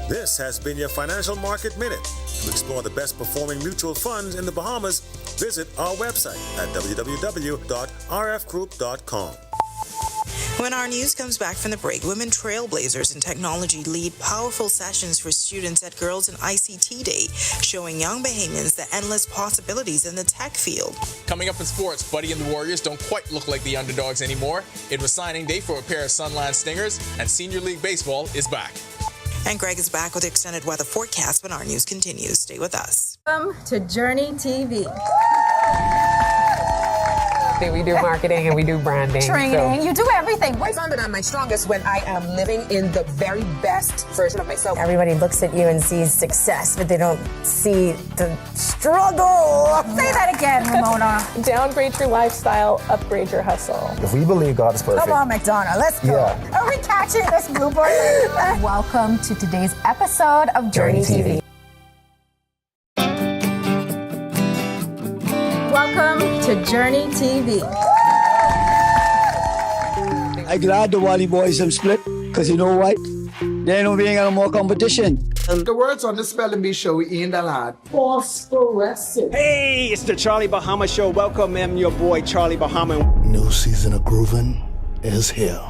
This has been your Financial Market Minute. To explore the best performing mutual funds in the Bahamas, visit our website at www.rfgroup.com. When our news comes back from the break, women trailblazers in technology lead powerful sessions for students at Girls in ICT Day, showing young Bahamians the endless possibilities in the tech field. Coming up in sports, Buddy and the Warriors don't quite look like the underdogs anymore. It was signing day for a pair of Sunland Stingers, and Senior League Baseball is back. And Greg is back with the extended weather forecast when our news continues. Stay with us. Welcome to Journey TV. We do marketing and we do branding. Training, you do everything. I found that I'm my strongest when I am living in the very best version of myself. Everybody looks at you and sees success, but they don't see the struggle. Say that again, Ramona. Downgrade your lifestyle, upgrade your hustle. If we believe God is perfect. Come on, McDonough, let's go. Yeah. Are we catching this blooper? Welcome to today's episode of Journey TV. Welcome to Journey TV. I'm glad the Wally boys have split, because you know what? They ain't being any more competition. The words on the Spelling Bee show in the lad. Phosphorescent. Hey, it's the Charlie Bahama Show. Welcome, I'm your boy, Charlie Bahama. New season of grooving is here.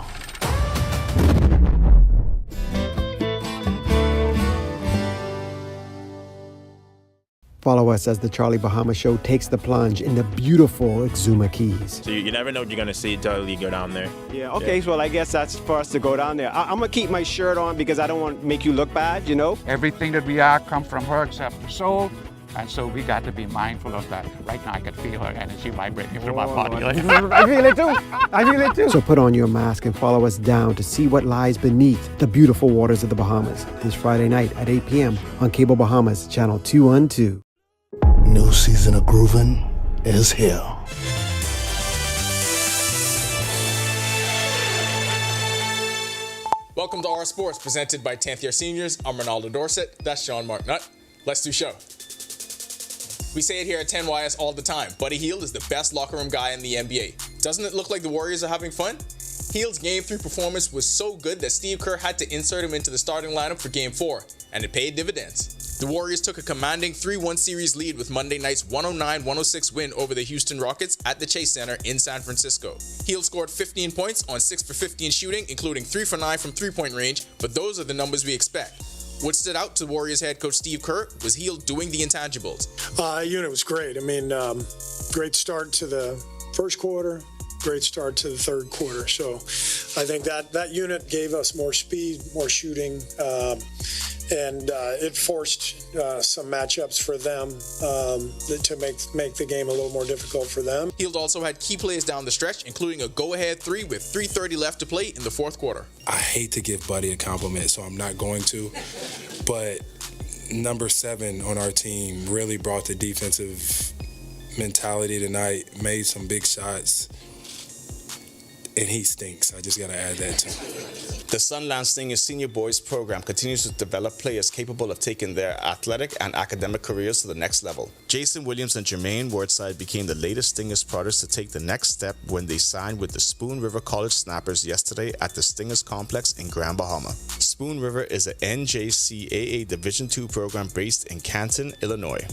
Follow us as the Charlie Bahama Show takes the plunge in the beautiful Exuma Keys. So you never know what you're going to see until you go down there. Yeah, okay, so well, I guess that's for us to go down there. I'm going to keep my shirt on because I don't want to make you look bad, you know? Everything that we are comes from her except the soul. And so we got to be mindful of that. Right now I can feel her energy vibrating through my body. I feel it too. I feel it too. So put on your mask and follow us down to see what lies beneath the beautiful waters of the Bahamas this Friday night at 8 p.m. on Cable Bahamas, Channel 212. New season of grooving is here. Welcome to Our Sports, presented by 10th Year Seniors. I'm Ronaldo Dorset. That's Sean Marknut. Let's do show. We say it here at 10YS all the time. Buddy Hield is the best locker room guy in the NBA. Doesn't it look like the Warriors are having fun? Hield's Game 3 performance was so good that Steve Kerr had to insert him into the starting lineup for Game 4, and it paid dividends. The Warriors took a commanding 3-1 series lead with Monday night's 109-106 win over the Houston Rockets at the Chase Center in San Francisco. Hield scored 15 points on 6 for 15 shooting, including 3 for 9 from three-point range, but those are the numbers we expect. What stood out to Warriors head coach Steve Kerr was Hield doing the intangibles. Unit was great. I mean, great start to the first quarter, great start to the third quarter. So I think that unit gave us more speed, more shooting, and it forced some matchups for them to make the game a little more difficult for them. Hield also had key plays down the stretch, including a go-ahead 3 with 3:30 left to play in the fourth quarter. I hate to give Buddy a compliment, so I'm not going to, but number 7 on our team really brought the defensive mentality tonight, made some big shots, and he stinks. I just got to add that to him. The Sunland Stingers senior boys program continues to develop players capable of taking their athletic and academic careers to the next level. Jason Williams and Jermaine Woodside became the latest Stingers products to take the next step when they signed with the Spoon River College Snappers yesterday at the Stingers complex in Grand Bahama. Spoon River is an NJCAA Division II program based in Canton, Illinois.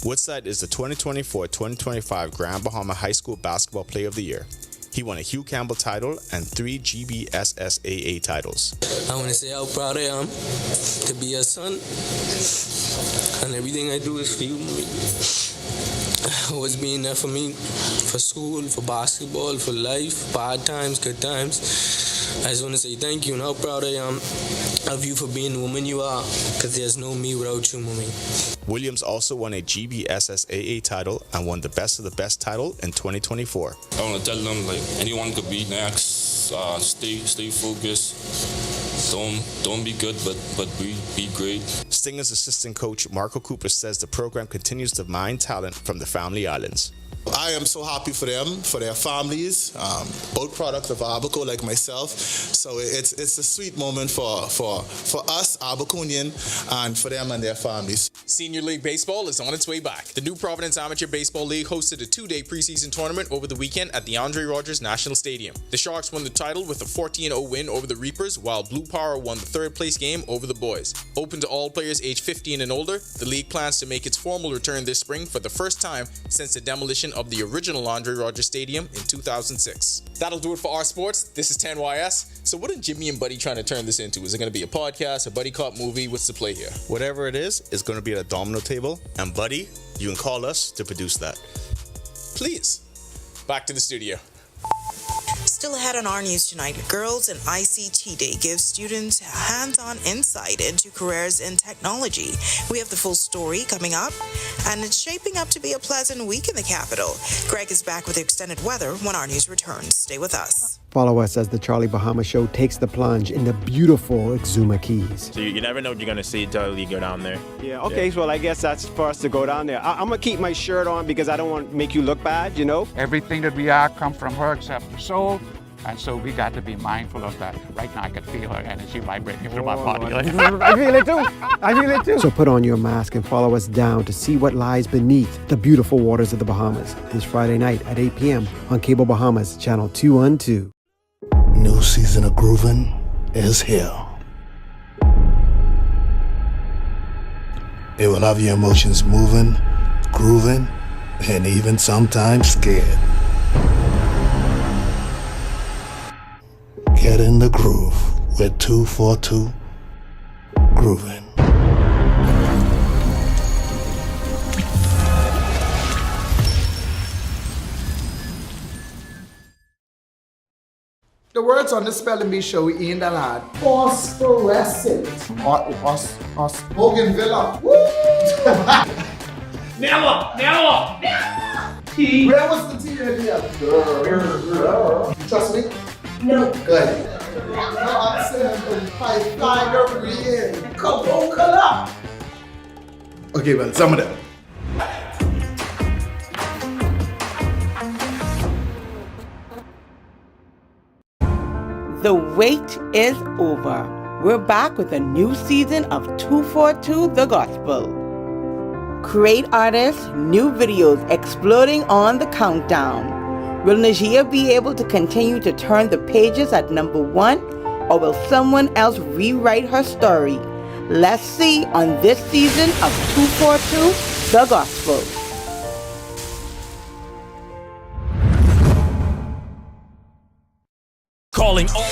Woodside is the 2024-2025 Grand Bahama High School Basketball Player of the Year. He won a Hugh Campbell title and 3 GBSSAA titles. I want to say how proud I am to be a son, and everything I do is for you, mommy. Always being there for me, for school, for basketball, for life, bad times, good times. I just want to say thank you and how proud I am of you for being the woman you are, because there's no me without you, mommy. Williams also won a GBSSAA title and won the Best of the Best title in 2024. I want to tell them, like, anyone could be next. Stay focused. Don't be good, but be great. Stingers assistant coach Marco Cooper says the program continues to mine talent from the Family Islands. I am so happy for them, for their families, both products of Abaco like myself. So it's a sweet moment for us, Abaconian, and for them and their families. Senior League Baseball is on its way back. The New Providence Amateur Baseball League hosted a 2-day preseason tournament over the weekend at the Andre Rogers National Stadium. The Sharks won the title with a 14-0 win over the Reapers, while Blue Power won the third-place game over the Boys. Open to all players aged 15 and older, the league plans to make its formal return this spring for the first time since the demolition of the original Andre Rogers Stadium in 2006. That'll do it for our sports. This is 10YS. So what are Jimmy and Buddy trying to turn this into? Is it going to be a podcast, a buddy cop movie? What's the play here? Whatever it is, it's going to be at a domino table. And Buddy, you can call us to produce that. Please. Back to the studio. Still ahead on our news tonight, Girls in ICT Day gives students hands-on insight into careers in technology. We have the full story coming up, and it's shaping up to be a pleasant week in the capital. Greg is back with extended weather when our news returns. Stay with us. Follow us as the Charlie Bahama Show takes the plunge in the beautiful Exuma Keys. So you never know what you're going to see until you go down there. Yeah, okay, so well, I guess that's for us to go down there. I'm going to keep my shirt on because I don't want to make you look bad, you know? Everything that we are come from her except the soul. And so we got to be mindful of that. Right now I can feel her energy vibrating through my body. I feel it too. I feel it too. So put on your mask and follow us down to see what lies beneath the beautiful waters of the Bahamas this Friday night at 8 p.m. on Cable Bahamas, Channel 212. New season of grooving is here. It will have your emotions moving, grooving, and even sometimes scared. Get in the groove with 242 Groovin'. The words on the spelling bee show in the lad. Phosphorescent. Bougainvillea. Woo! Never. T. Where was the T in here? You trust me? No. Good. No accent and pipeline over here. Come on. Okay, well, some of them. The wait is over. We're back with a new season of 242 The Gospel. Great artists, new videos exploding on the countdown. Will Najia be able to continue to turn the pages at number 1, or will someone else rewrite her story? Let's see on this season of 242 The Gospel. Calling all.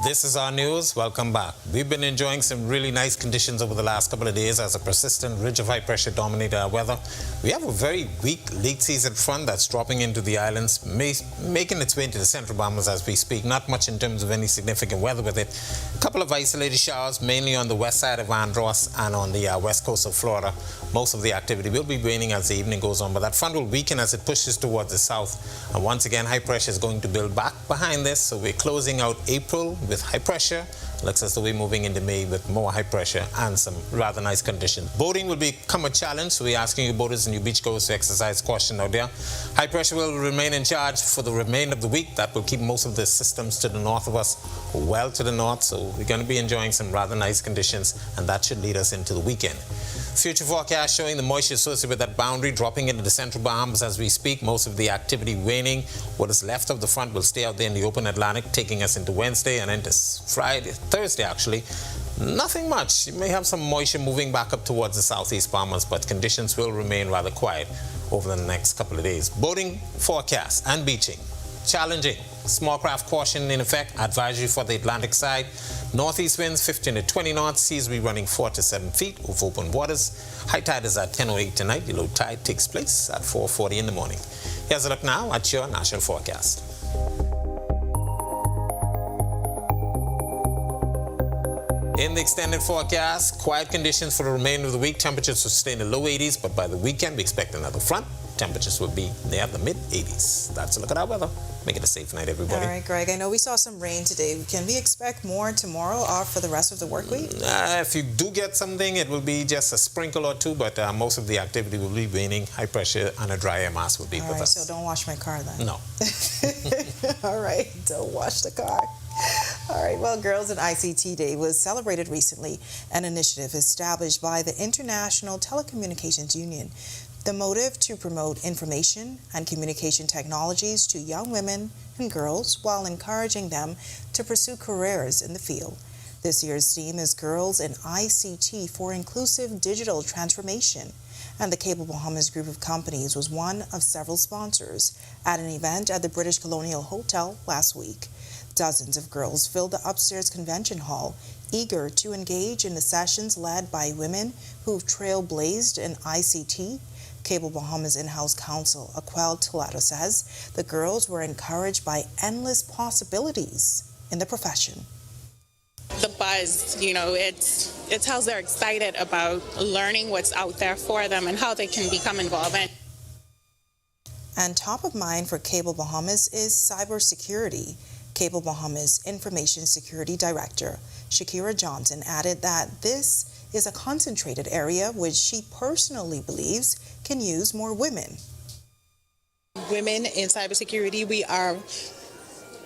This is our news. Welcome back. We've been enjoying some really nice conditions over the last couple of days as a persistent ridge of high pressure dominated our weather. We have a very weak late season front that's dropping into the islands, making its way into the central Bahamas as we speak. Not much in terms of any significant weather with it. A couple of isolated showers, mainly on the west side of Andros and on the west coast of Florida. Most of the activity will be waning as the evening goes on, but that front will weaken as it pushes towards the south. And once again, high pressure is going to build back behind this, so we're closing out April with high pressure. Looks as though we're moving into May with more high pressure and some rather nice conditions. Boating will become a challenge, so we're asking you boaters and you beachgoers to exercise caution out there. High pressure will remain in charge for the remainder of the week. That will keep most of the systems to the north of us, well to the north, so we're going to be enjoying some rather nice conditions, and that should lead us into the weekend. Future forecast showing the moisture associated with that boundary dropping into the central Bahamas as we speak. Most of the activity waning. What is left of the front will stay out there in the open Atlantic, taking us into Wednesday and into Thursday actually. Nothing much. You may have some moisture moving back up towards the southeast Bahamas, but conditions will remain rather quiet over the next couple of days. Boating forecast and beaching. Challenging. Small craft caution in effect. Advisory for the Atlantic side. Northeast winds 15 to 20 knots. Seas will be running 4 to 7 feet over open waters. High tide is at 10:08 tonight. The low tide takes place at 4:40 in the morning. Here's a look now at your national forecast. In the extended forecast, quiet conditions for the remainder of the week. Temperatures will stay in the low 80s, but by the weekend we expect another front. Temperatures will be near the mid-80s. That's a look at our weather. Make it a safe night, everybody. All right, Greg, I know we saw some rain today. Can we expect more tomorrow or for the rest of the work week? If you do get something, it will be just a sprinkle or two, but most of the activity will be waning. High pressure and a dry air mass will be with us. So don't wash my car then. No. All right, don't wash the car. All right, well, Girls in ICT Day was celebrated recently, an initiative established by the International Telecommunications Union. The motive to promote information and communication technologies to young women and girls while encouraging them to pursue careers in the field. This year's theme is Girls in ICT for Inclusive Digital Transformation, and the Cable Bahamas group of companies was one of several sponsors at an event at the British Colonial Hotel last week. Dozens of girls filled the upstairs convention hall, eager to engage in the sessions led by women who've trailblazed in ICT. Cable Bahamas in-house counsel Aquel Tulato says the girls were encouraged by endless possibilities in the profession. The buzz, it's how they're excited about learning what's out there for them and how they can become involved in. And top of mind for Cable Bahamas is cybersecurity. Cable Bahamas Information Security Director Shakira Johnson added that this is a concentrated area which she personally believes can use more women. Women in cybersecurity, we are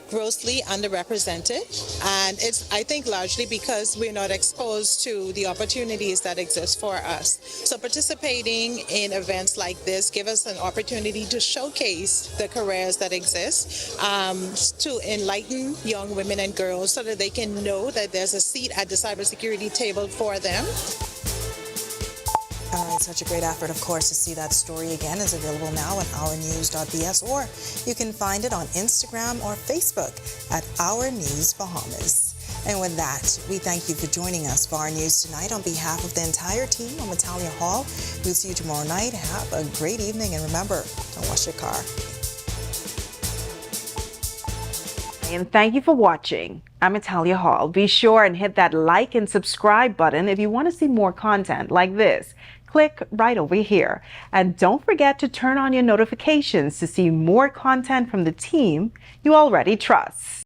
grossly underrepresented, and it's, I think, largely because we're not exposed to the opportunities that exist for us. So participating in events like this give us an opportunity to showcase the careers that exist, to enlighten young women and girls so that they can know that there's a seat at the cybersecurity table for them. All right, such a great effort, of course. To see that story again is available now at ournews.bs, or you can find it on Instagram or Facebook at Our News Bahamas. And with that, we thank you for joining us for our news tonight. On behalf of the entire team on Natalia Hall, we'll see you tomorrow night. Have a great evening, and remember, don't wash your car. And thank you for watching. I'm Natalia Hall. Be sure and hit that like and subscribe button if you want to see more content like this. Click right over here. And don't forget to turn on your notifications to see more content from the team you already trust.